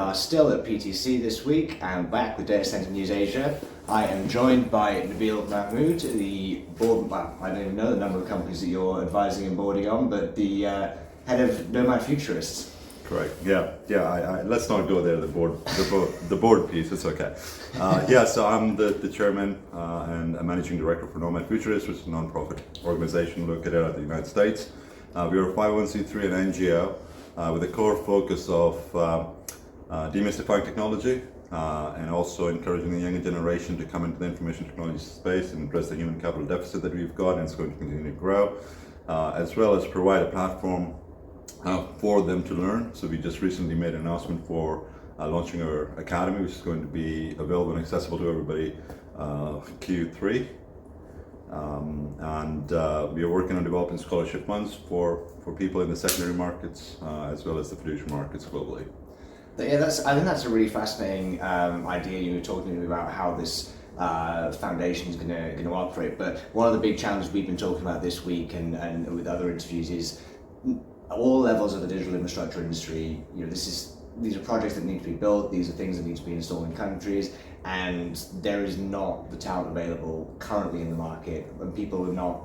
are still at PTC this week and back with Data Center News Asia. I am joined by Nabeel Mahmood, the board, well, I don't even know the number of companies that you're advising and boarding on, but the head of Nomad Futurist. Correct. Yeah. Let's not go there. The board piece. It's okay. So I'm the chairman and a managing director for Nomad Futurist, which is a non-profit organization located out of the United States. We are a 501c3 and NGO with a core focus of demystifying technology and also encouraging the younger generation to come into the information technology space and address the human capital deficit that we've got, and it's going to continue to grow, as well as provide a platform for them to learn. So we just recently made an announcement for launching our academy, which is going to be available and accessible to everybody Q3. We are working on developing scholarship funds for people in the secondary markets as well as the fiduciary markets globally. Yeah, I think that's a really fascinating idea. You were talking to me about how this foundation is going to operate. But one of the big challenges we've been talking about this week and with other interviews is all levels of the digital infrastructure industry. These are projects that need to be built. These are things that need to be installed in countries, and there is not the talent available currently in the market, and people are not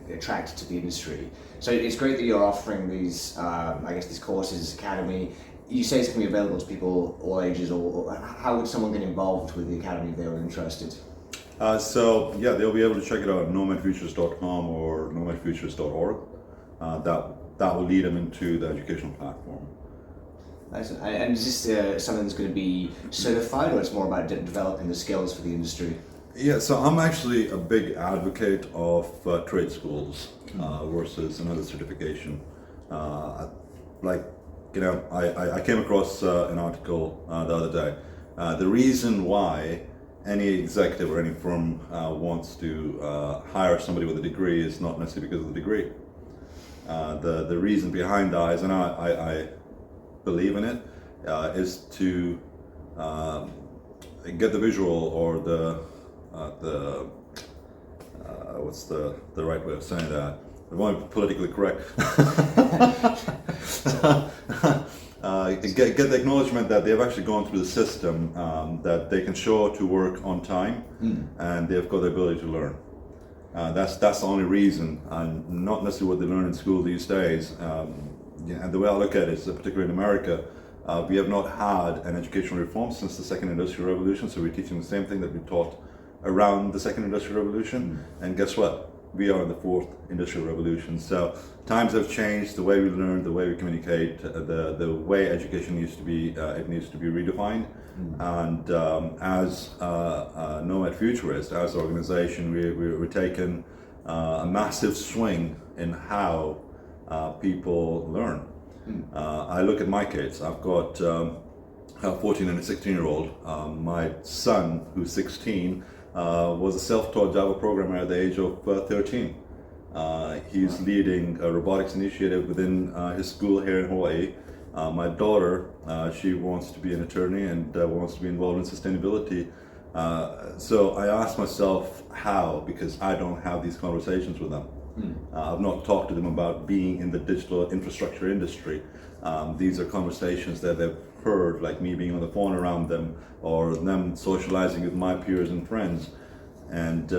attracted to the industry. So it's great that you're offering these, these courses, this academy. You say it's going to be available to people all ages, or how would someone get involved with the academy if they were interested? They'll be able to check it out at nomadfuturist.com or nomadfuturist.org. That will lead them into the educational platform. And is this something that's going to be certified, or it's more about developing the skills for the industry? Yeah, so I'm actually a big advocate of trade schools versus another certification. I came across an article the other day. The reason why any executive or any firm wants to hire somebody with a degree is not necessarily because of the degree. The reason behind that is, and I believe in it, is to get the visual or what's the right way of saying that? I want to be politically correct. Get the acknowledgement that they have actually gone through the system, that they can show to work on time, and they've got the ability to learn. That's the only reason, and not necessarily what they learn in school these days. And the way I look at it is, particularly in America, we have not had an educational reform since the Second Industrial Revolution, so we're teaching the same thing that we taught around the Second Industrial Revolution. And guess what? We are in the Fourth Industrial Revolution. So times have changed, the way we learn, the way we communicate, the way education needs to be, it needs to be redefined. And as Nomad Futurist, as an organization, we're taking a massive swing in how people learn. I look at my kids. I've got a 14 and a 16-year-old. My son, who's 16, was a self-taught Java programmer at the age of 13. He's leading a robotics initiative within his school here in Hawaii. My daughter, she wants to be an attorney and wants to be involved in sustainability. So I asked myself how, because I don't have these conversations with them. I've not talked to them about being in the digital infrastructure industry. These are conversations that they've heard, like me being on the phone around them, or them socializing with my peers and friends. And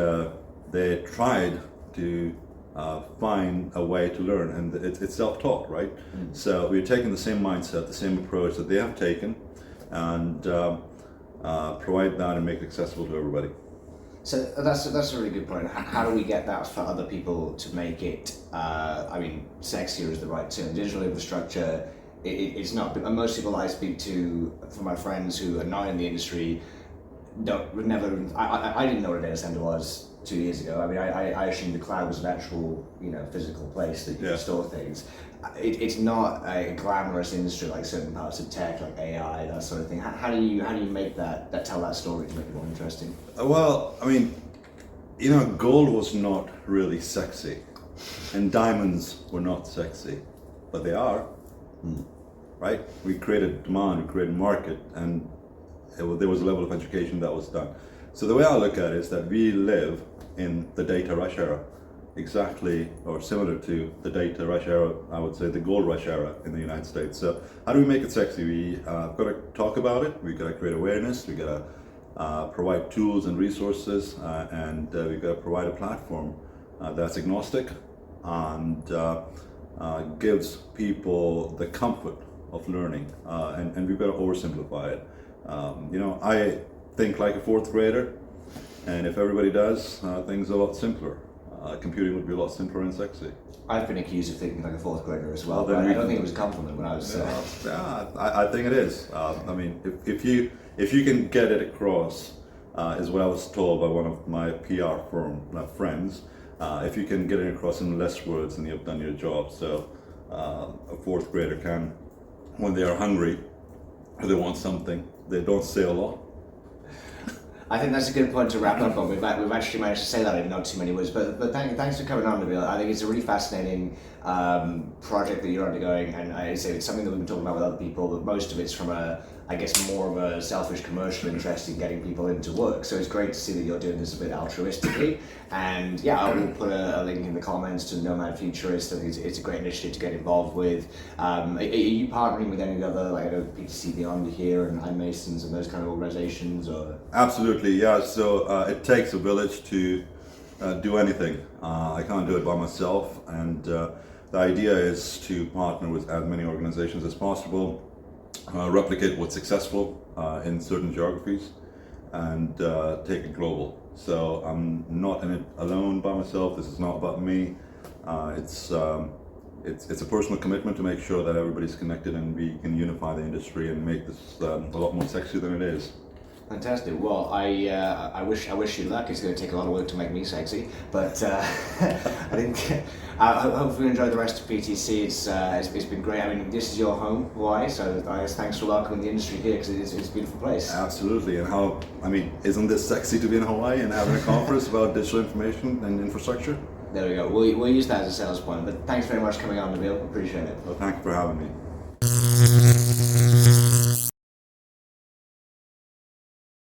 they tried to find a way to learn, and it's self-taught, right? So we're taking the same mindset, the same approach that they have taken, and provide that and make it accessible to everybody. So that's a really good point. How do we get that for other people to make it, sexier is the right term. Digital infrastructure, it's not, most people I speak to, from my friends who are not in the industry, I didn't know what a data center was 2 years ago. I assumed the cloud was an actual, physical place that you can store things. It's not a glamorous industry like certain parts of tech, like AI, that sort of thing. How do you make tell that story to make it more interesting? Well, gold was not really sexy, and diamonds were not sexy, but they are, right? We created demand, we created market, and there was a level of education that was done. So the way I look at it is that we live in the data rush era. exactly or similar to the data rush era, I would say the gold rush era in the United States. So how do we make it sexy? We've got to talk about it, we've got to create awareness, we've got to provide tools and resources, and we've got to provide a platform that's agnostic and gives people the comfort of learning, and we've got to oversimplify it. I think like a fourth grader, and if everybody does, things are a lot simpler. Computing would be a lot simpler and sexy. I've been accused of thinking like a fourth grader as well, Well, then but I don't think it was a compliment when I was. I think it is. I mean, if you can get it across, is what I was told by one of my PR firm friends. If you can get it across in less words, then you've done your job. So a fourth grader can, when they are hungry or they want something, they don't say a lot. I think that's a good point to wrap up on. We've actually managed to say that in not too many words, but thanks for coming on, Nabeel. I think it's a really fascinating project that you're undergoing, and I say it's something that we've been talking about with other people, but most of it's from more of a selfish commercial interest in getting people into work. So it's great to see that you're doing this a bit altruistically. And yeah, I will put a link in the comments to Nomad Futurist. I think it's a great initiative to get involved with. Are you partnering with any other, like I know PTC Beyond here and iMasons and those kind of organizations? Or? Absolutely, yeah. So it takes a village to do anything. I can't do it by myself, and the idea is to partner with as many organizations as possible, replicate what's successful in certain geographies, and take it global. So I'm not in it alone by myself. This is not about me. It's a personal commitment to make sure that everybody's connected and we can unify the industry and make this a lot more sexy than it is. Fantastic. Well, I wish you luck. It's going to take a lot of work to make me sexy, but I think hopefully you enjoy the rest of PTC. It's been great. I mean, this is your home, Hawaii, so I guess thanks for welcoming the industry here because it's a beautiful place. Absolutely. And isn't this sexy to be in Hawaii and having a conference about digital information and infrastructure? There we go. We'll use that as a sales point. But thanks very much for coming on, Nabeel. Appreciate it. Well, thank you for having me.